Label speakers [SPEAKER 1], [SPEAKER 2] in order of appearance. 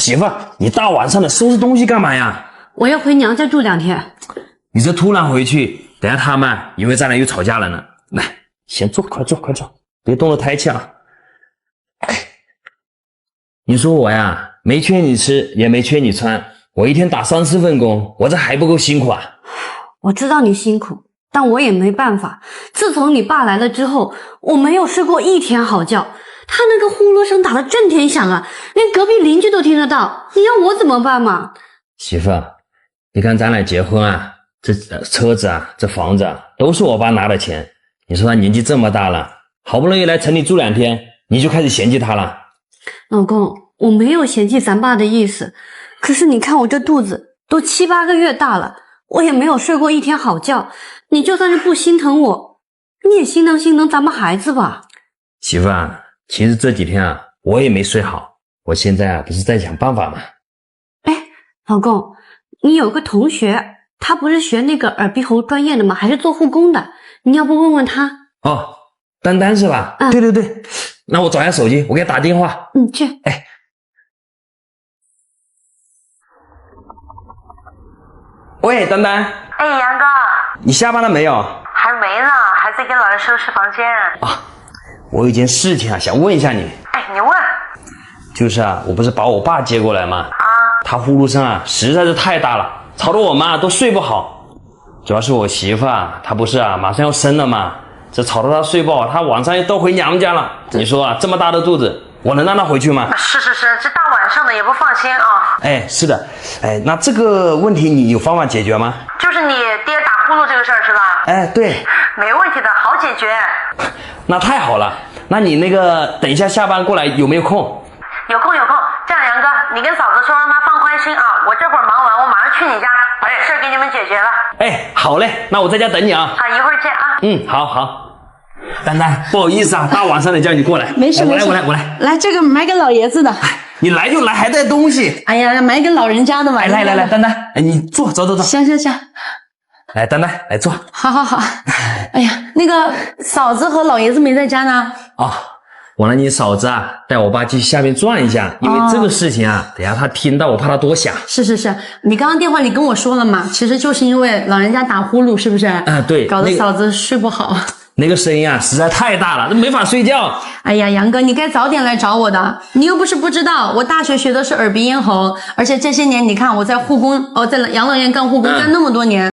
[SPEAKER 1] 媳妇，你大晚上的收拾东西干嘛呀？
[SPEAKER 2] 我要回娘家住2天。
[SPEAKER 1] 你这突然回去，等下他们以为咱俩又吵架了呢。来，先坐，快坐，快坐，别动了胎气啊。你说我呀，没缺你吃，也没缺你穿，我一天打3、4份工，我这还不够辛苦啊？
[SPEAKER 2] 我知道你辛苦，但我也没办法。自从你爸来了之后，我没有睡过1天好觉。他那个呼噜声打得震天响啊，连隔壁邻居都听得到。你要我怎么办嘛？
[SPEAKER 1] 媳妇，你看咱俩结婚啊，这车子啊，这房子啊，都是我爸拿的钱。你说他年纪这么大了，好不容易来城里住2天，你就开始嫌弃他了？
[SPEAKER 2] 老公，我没有嫌弃咱爸的意思，可是你看我这肚子都7、8个月大了，我也没有睡过1天好觉。你就算是不心疼我，你也心疼咱们孩子吧。
[SPEAKER 1] 媳妇啊，其实这几天啊，我也没睡好，我现在啊，不是在想办法吗？
[SPEAKER 2] 哎，老公，你有个同学，他不是学那个耳鼻喉专业的吗？还是做护工的，你要不问问他？
[SPEAKER 1] 哦，丹丹是吧？对对对，那我找一下手机，我给他打电话。
[SPEAKER 2] 去。
[SPEAKER 1] 哎，喂，丹丹。
[SPEAKER 3] 哎，杨哥，
[SPEAKER 1] 你下班了没有？
[SPEAKER 3] 还没呢，还在给老人收拾房间。
[SPEAKER 1] 啊，我有一件事情啊，想问一下你。
[SPEAKER 3] 哎，你问。
[SPEAKER 1] 就是啊，我不是把我爸接过来吗？他呼噜声啊实在是太大了，吵得我妈都睡不好。主要是我媳妇啊，她不是啊马上要生了嘛，这吵得她睡不好，她晚上又都回娘家了。你说啊，这么大的肚子，我能让她回去吗？
[SPEAKER 3] 是，这大晚上的也不放心啊。
[SPEAKER 1] 哎，是的，哎，那这个问题你有方法解决吗？
[SPEAKER 3] 就是你爹打呼噜这个事儿是吧？
[SPEAKER 1] 哎，对。
[SPEAKER 3] 没问题的，好解决。
[SPEAKER 1] 那太好了，那你那个等一下下班过来有没有空？
[SPEAKER 3] 有空。这样，杨哥，你跟嫂子说让她放宽心啊，我这会儿忙完，我马上去你家，把这事儿给你们解决了。
[SPEAKER 1] 哎，好嘞，那我在家等你啊。
[SPEAKER 3] 好，一会儿见啊。
[SPEAKER 1] 好。丹丹，不好意思啊，大晚上的叫你过来。
[SPEAKER 4] 没事，
[SPEAKER 1] 我来。
[SPEAKER 4] 来，这个买给老爷子的。
[SPEAKER 1] 你来就来，还带东西。
[SPEAKER 4] 哎呀，买给老人家的嘛。
[SPEAKER 1] 来，丹丹，哎，你坐，走。
[SPEAKER 4] 行。
[SPEAKER 1] 来，丹丹，来坐。
[SPEAKER 4] 好。哎呀，那个嫂子和老爷子没在家呢。
[SPEAKER 1] 我让你嫂子啊带我爸去下面转一下，因为这个事情啊，等下他听到我怕他多想。
[SPEAKER 4] 是，你刚刚电话里跟我说了嘛，其实就是因为老人家打呼噜，是不是？
[SPEAKER 1] 对，
[SPEAKER 4] 搞得嫂子睡不好。
[SPEAKER 1] 那个声音啊实在太大了，没法睡觉。
[SPEAKER 4] 哎呀，杨哥，你该早点来找我的，你又不是不知道，我大学学的是耳鼻咽喉，而且这些年你看我在护工，在养老院干护工干那么多年。